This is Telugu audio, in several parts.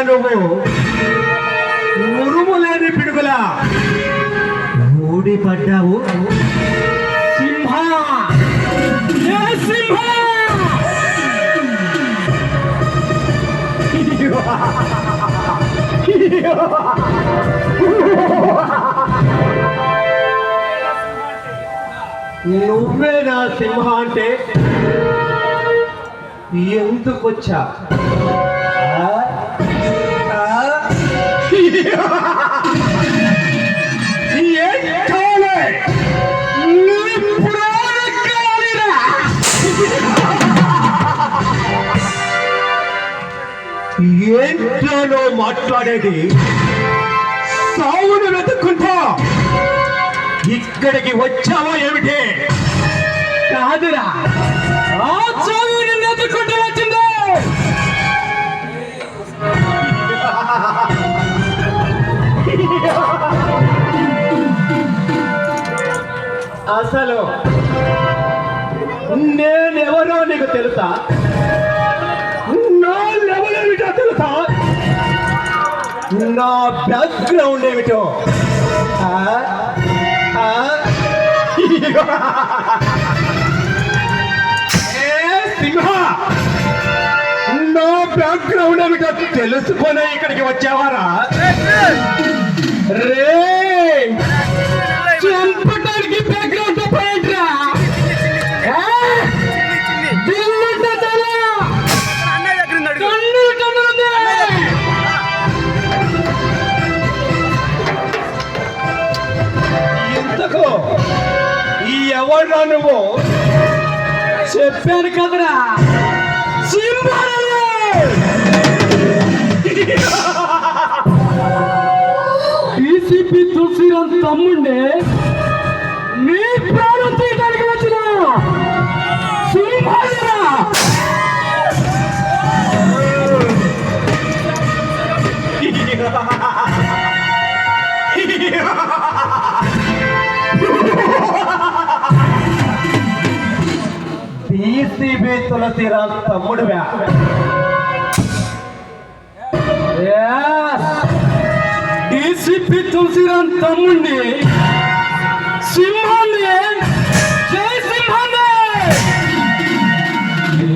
నువ్వు ఉరుములేని పిడుగులా ఊడిపడ్డావు సింహ. సింహ నువ్వే నా సింహ అంటే ఎందుకు వచ్చా? ఏంటో మాట్లాడేది? సావును వెతుక్కుంటా ఇక్కడికి వచ్చావా ఏమిటి? కాదురా, ఆ చావు నిన్ను వెతుక్కుంటూ వచ్చింది. అసలు నేనెవరో నీకు తెలుసా? నా లెవెల్ ఏమిటో తెలుసా? నా బ్యాక్గ్రౌండ్ ఏమిటో? సింహ, నా బ్యాక్గ్రౌండ్ ఏమిటో తెలుసుకునే ఇక్కడికి వచ్చావారా? రే, చంపటానికి బ్యాక్గ్రౌండ్ తప్పేంట్రా? ఇంతకు ఈ ఎవరు నువ్వు? చెప్పాను కదరా, డీసీపీ తులసిరామ్ తమ్ముండే నీ ప్రాణం తీయడానికి వచ్చిన సింహాలరా. డీసీపీ తులసిరామ్ తమ్ముడువా? డీసీపీ తులసిరామ్ తమ్ముడిని, సింహాన్ని, జై సింహాన్ని.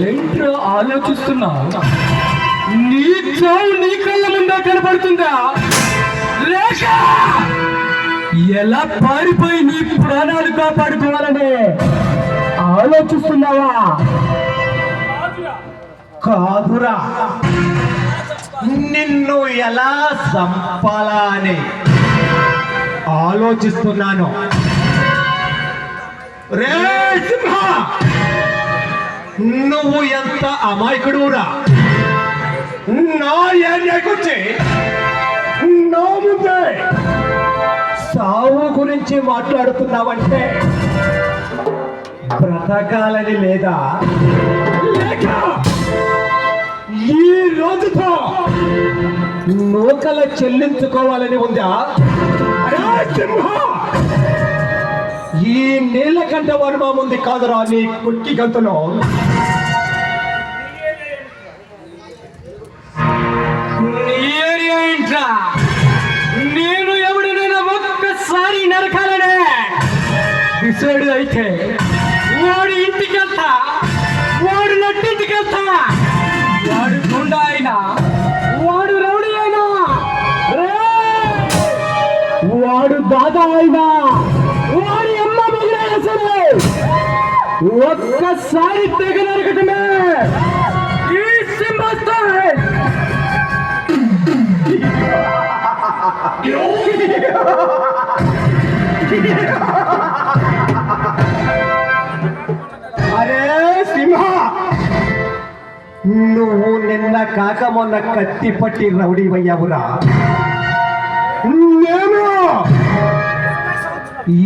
ఏంట్రా ఆలోచిస్తున్నా? నీ చావు నీ కళ్ళ ముందా కనపడుతుందా? లేక ఎలా పారిపోయి నీ ప్రాణాలు కాపాడుకోవాలని ఆలోచిస్తున్నావా? కాదురా, నిన్ను ఎలా చంపాలా అని ఆలోచిస్తున్నాను. రే సింహ, నువ్వు ఎంత అమాయకుడురా! నా ఏరియాకొచ్చి నా ముందే సావు గురించి మాట్లాడుతున్నావంటే బ్రతకాలని లేదా? లేక ఈ రోజుతో నూకల చెల్లించుకోవాలని ఉందా? ఈ నీలకంఠ వర్మ ముందు కాదురా నీ కుట్టి గంతులో. నేను ఎవడినైనా ఒక్కసారి నరకాలనే డిసైడ్ అయితే వాడు ఇంటికి వెళ్తా, వాడు నట్టింటికి వెళ్తా. వాడు గుండా అయినా, వాడు రౌడీ అయినా, వాడు దాదా అయినా, వాడి అమ్మ మొదలైనా సరే ఒక్కసారి తెగ నరకటమే ఈ సింహస్థాయి. అరే సింహ, నువ్వు నిన్న కాక మొన్న కత్తి పట్టి రౌడీవయ్యావురా. నేను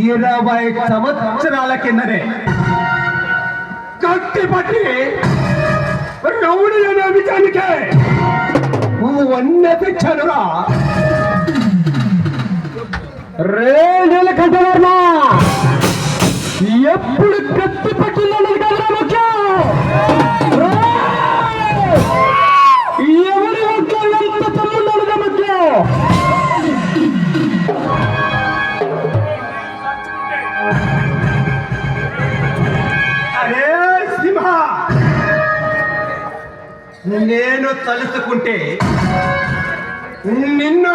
20 సంవత్సరాల కిందనే కత్తి పట్టి రౌడీ అనే విషయానికే వన్నె తెచ్చానురా. రే నీలకంఠ వర్మ, ఎప్పుడు కత్తి పట్టిందన్నది కదా ముఖ్యం. ఎవరి ఒక్క ఎంత నేను తలుసుకుంటే నిన్ను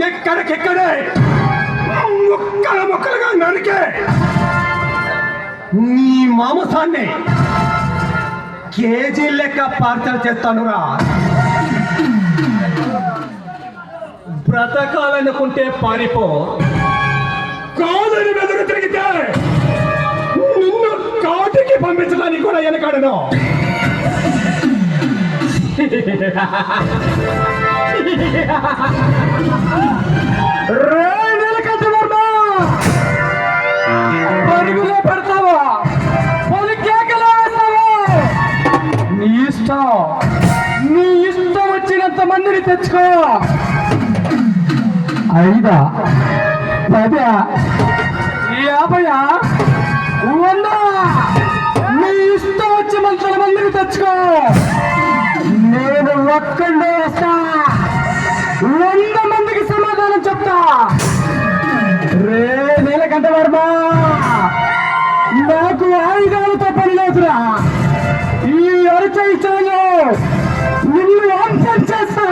ఎక్కడికెక్కడే ముక్కలుగా నరికే నీ మాంసాన్ని కేజీ లెక్క పార్సల్ చేస్తానురా. బ్రతకాలనుకుంటే పారిపో, కాదని వెదకు తిరిగితే నిన్ను కాటికి పంపించడానికి కూడా వెనకాడను. పరుగులే పెడతావా, పది కేకలు వేస్తావా? నీ ఇష్టం వచ్చినంత మందిని తెచ్చుకో. 5, 10, 50, 100, నీ ఇష్టం వచ్చినంత మందిని తెచ్చుకో. నేను ఒక్కడే వస్తా, 100 మందికి సమాధానం చెప్తా. రే నీలకంఠ వర్మ, నాకు ఆయుధాలతో పని లేదురా. ఈ అరచైచాలు నిన్ను వంశం చేస్తా.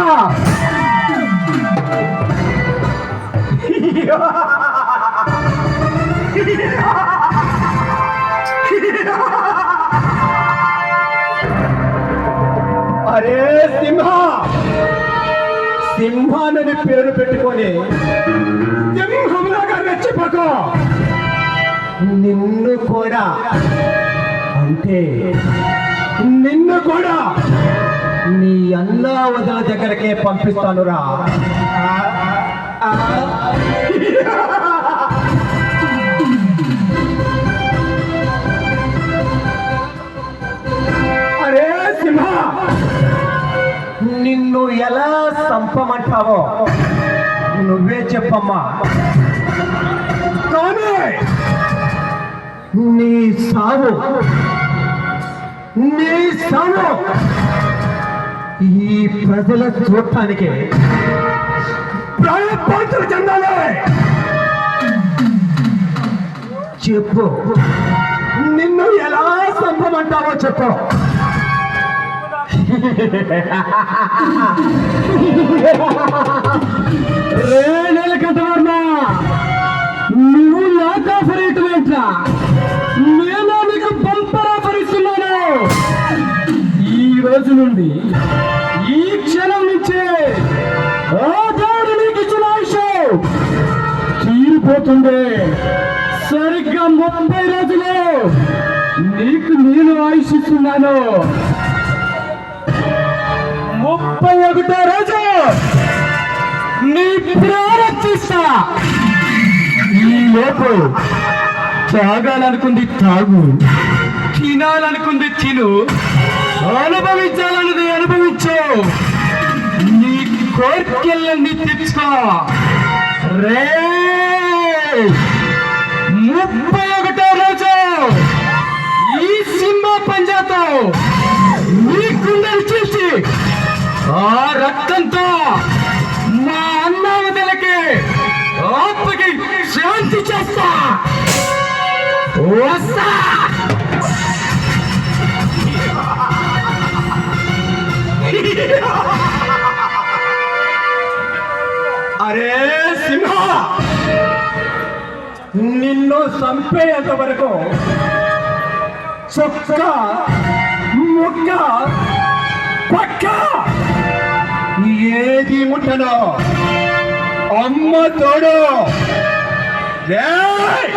అరే సింహానని పేరు పెట్టుకొని సింహంలాగా రెచ్చిపోకో. నిన్ను కూడా నీ అన్నా వదల దగ్గరకే పంపిస్తానురా. అరే సింహ, నిన్ను ఎలా చంపమంటావో నువ్వే చెప్పమ్మా. కానీ నీ సావు ఈ ప్రజల చూడటానికి ప్రాణపాంతులు చెందాలి. చెప్పు, నిన్ను ఎలా చంపమంటావో చెప్పు. నువ్వు నాకు ఆఫర్ ఏంటా? నేను నీకు బంపర్ ఆఫర్ ఇస్తున్నాను. ఈ రోజు నుండి, ఈ క్షణం నుంచే ఆ దేవుడు నీకు ఇచ్చిన ఆయుష్ తీరిపోతుంది. సరిగ్గా 30 రోజులు నీకు నేను ఆయుష్ ఇస్తున్నాను. 31వ రోజు నీ ప్రారంభిస్తా. ఈ లోపు తాగాలనుకుంది తాగు, తినాలనుకుంది తిను, అనుభవించాలన్నది అనుభవించు. నీ కోరికలన్నీ తెచ్చుకో. రే 31వ రోజు ఈ సింహ పంజాతో నీ గుండెలు చూసి ఆ రక్తంతో మా అన్నావతలకి ఆత్మకి శాంతి చేస్తా. వస్తా. అరే సింహ, నిన్ను చంపేంత వరకు చొక్క ముక్క పక్క ఏది ముట్టను. అమ్మ తోడు. రేయ్!